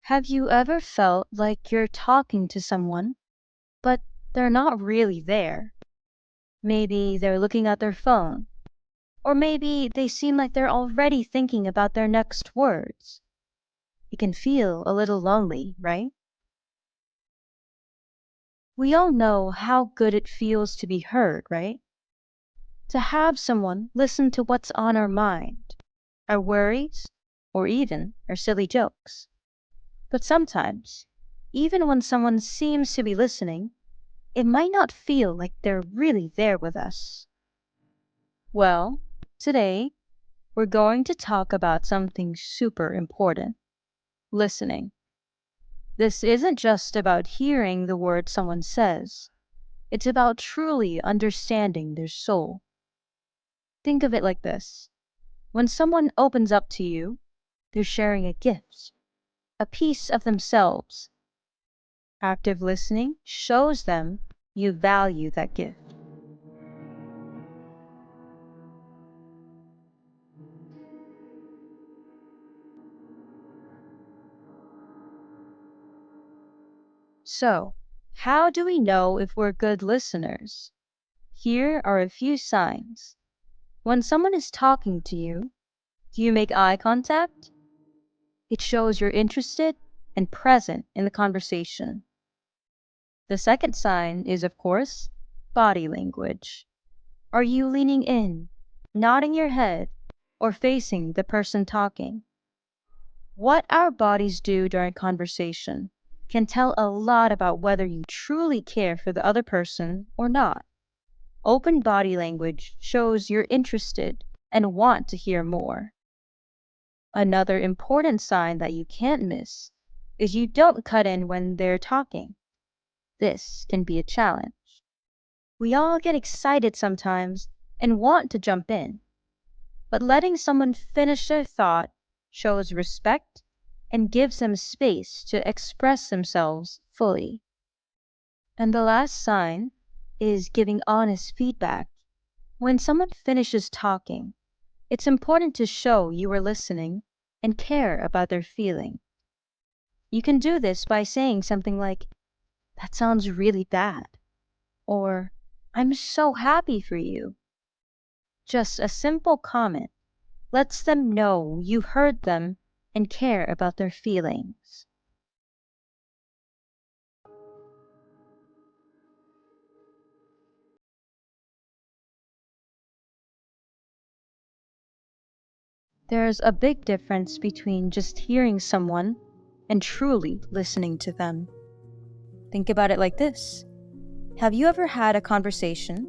Have you ever felt like you're talking to someone, but they're not really there? Maybe they're looking at their phone, or maybe they seem like they're already thinking about their next words. It can feel a little lonely, right? We all know how good it feels to be heard, right? To have someone listen to what's on our mind, our worries, or even our silly jokes. But sometimes, even when someone seems to be listening, it might not feel like they're really there with us. Well, today we're going to talk about something super important: listening. This isn't just about hearing the words someone says, it's about truly understanding their soul. Think of it like this: when someone opens up to you, they're sharing a gift, a piece of themselves. Active listening shows them you value that gift. So, how do we know if we're good listeners? Here are a few signs. When someone is talking to you, do you make eye contact? It shows you're interested and present in the conversation. The second sign is, of course, body language. Are you leaning in, nodding your head, or facing the person talking? What our bodies do during conversation can tell a lot about whether you truly care for the other person or not. Open body language shows you're interested and want to hear more. Another important sign that you can't miss is you don't cut in when they're talking. This can be a challenge. We all get excited sometimes and want to jump in, but letting someone finish their thought shows respect and gives them space to express themselves fully. And the last sign is giving honest feedback. When someone finishes talking, it's important to show you are listening and care about their feeling. You can do this by saying something like, "That sounds really bad," or "I'm so happy for you." Just a simple comment lets them know you heard them and care about their feelings. There's a big difference between just hearing someone and truly listening to them. Think about it like this. Have you ever had a conversation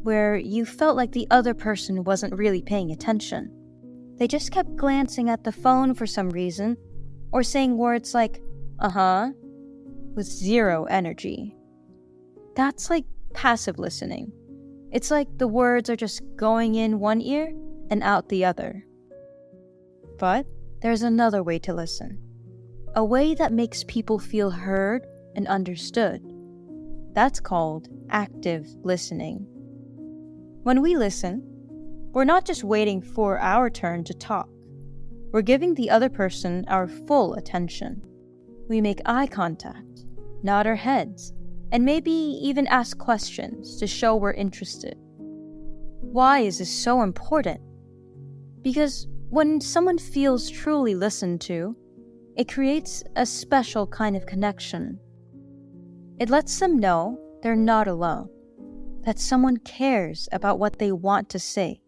where you felt like the other person wasn't really paying attention? They just kept glancing at the phone for some reason, or saying words like, uh-huh, with zero energy. That's like passive listening. It's like the words are just going in one ear and out the other. But there's another way to listen, a way that makes people feel heard and understood. That's called active listening. When we listen, we're not just waiting for our turn to talk. We're giving the other person our full attention. We make eye contact, nod our heads, and maybe even ask questions to show we're interested. Why is this so important? Because when someone feels truly listened to, it creates a special kind of connection. It lets them know they're not alone, that someone cares about what they want to say.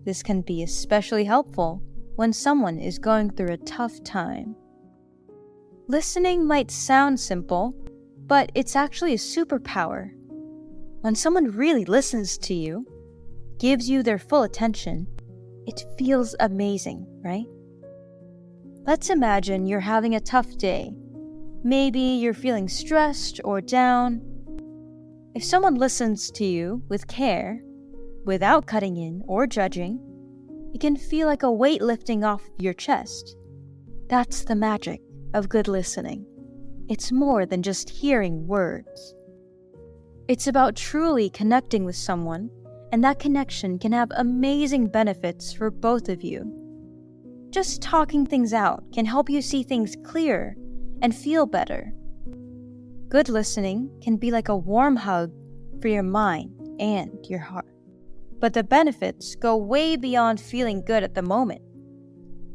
This can be especially helpful when someone is going through a tough time. Listening might sound simple, but it's actually a superpower. When someone really listens to you, gives you their full attention, it feels amazing, right? Let's imagine you're having a tough day. Maybe you're feeling stressed or down. If someone listens to you with care, without cutting in or judging, it can feel like a weight lifting off your chest. That's the magic of good listening. It's more than just hearing words. It's about truly connecting with someone, and that connection can have amazing benefits for both of you. Just talking things out can help you see things clearer and feel better. Good listening can be like a warm hug for your mind and your heart. But the benefits go way beyond feeling good at the moment.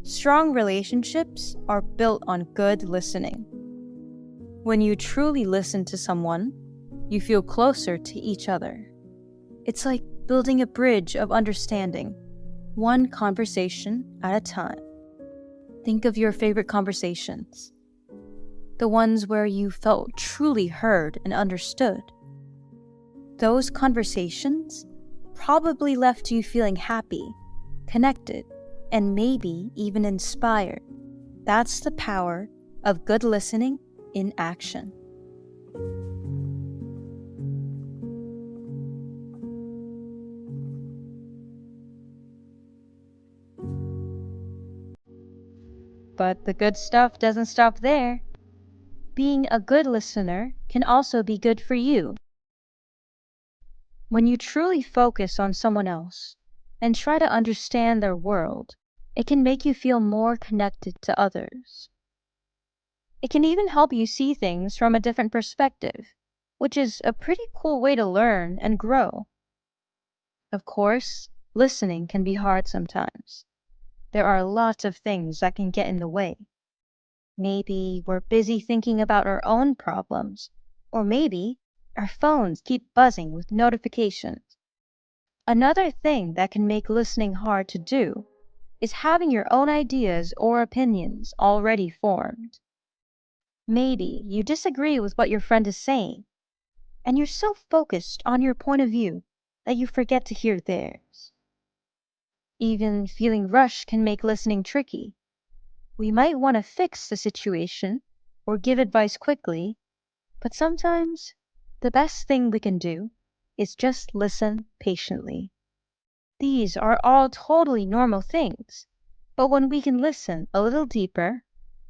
Strong relationships are built on good listening. When you truly listen to someone, you feel closer to each other. It's like building a bridge of understanding, one conversation at a time. Think of your favorite conversations, the ones where you felt truly heard and understood. Those conversations probably left you feeling happy, connected, and maybe even inspired. That's the power of good listening in action. But the good stuff doesn't stop there. Being a good listener can also be good for you. When you truly focus on someone else and try to understand their world, it can make you feel more connected to others. It can even help you see things from a different perspective, which is a pretty cool way to learn and grow. Of course, listening can be hard sometimes. There are lots of things that can get in the way. Maybe we're busy thinking about our own problems, or maybe our phones keep buzzing with notifications. Another thing that can make listening hard to do is having your own ideas or opinions already formed. Maybe you disagree with what your friend is saying, and you're so focused on your point of view that you forget to hear theirs. Even feeling rushed can make listening tricky. We might want to fix the situation or give advice quickly, but sometimes the best thing we can do is just listen patiently. These are all totally normal things, but when we can listen a little deeper,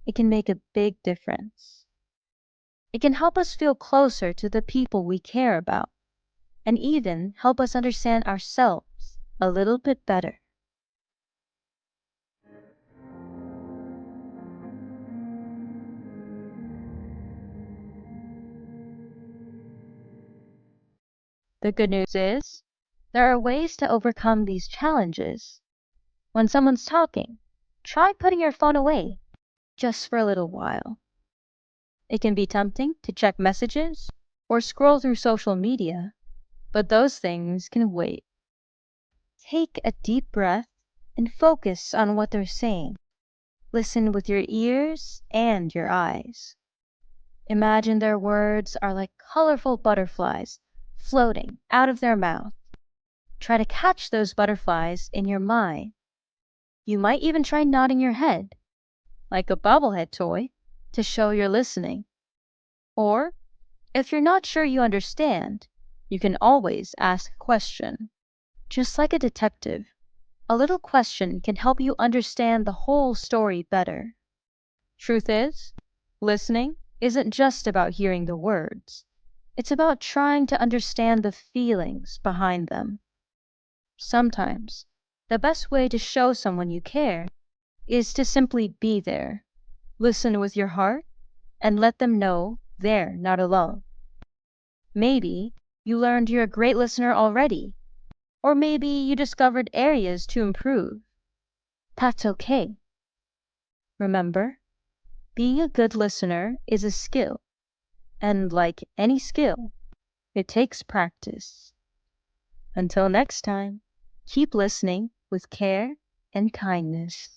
it can make a big difference. It can help us feel closer to the people we care about, and even help us understand ourselves a little bit better. The good news is, there are ways to overcome these challenges. When someone's talking, try putting your phone away, just for a little while. It can be tempting to check messages or scroll through social media, but those things can wait. Take a deep breath and focus on what they're saying. Listen with your ears and your eyes. Imagine their words are like colorful butterflies floating out of their mouth. Try to catch those butterflies in your mind. You might even try nodding your head, like a bobblehead toy, to show you're listening. Or, if you're not sure you understand, you can always ask a question. Just like a detective, a little question can help you understand the whole story better. Truth is, listening isn't just about hearing the words. It's about trying to understand the feelings behind them. Sometimes, the best way to show someone you care is to simply be there. Listen with your heart and let them know they're not alone. Maybe you learned you're a great listener already, or maybe you discovered areas to improve. That's okay. Remember, being a good listener is a skill, and like any skill, it takes practice. Until next time, keep listening with care and kindness.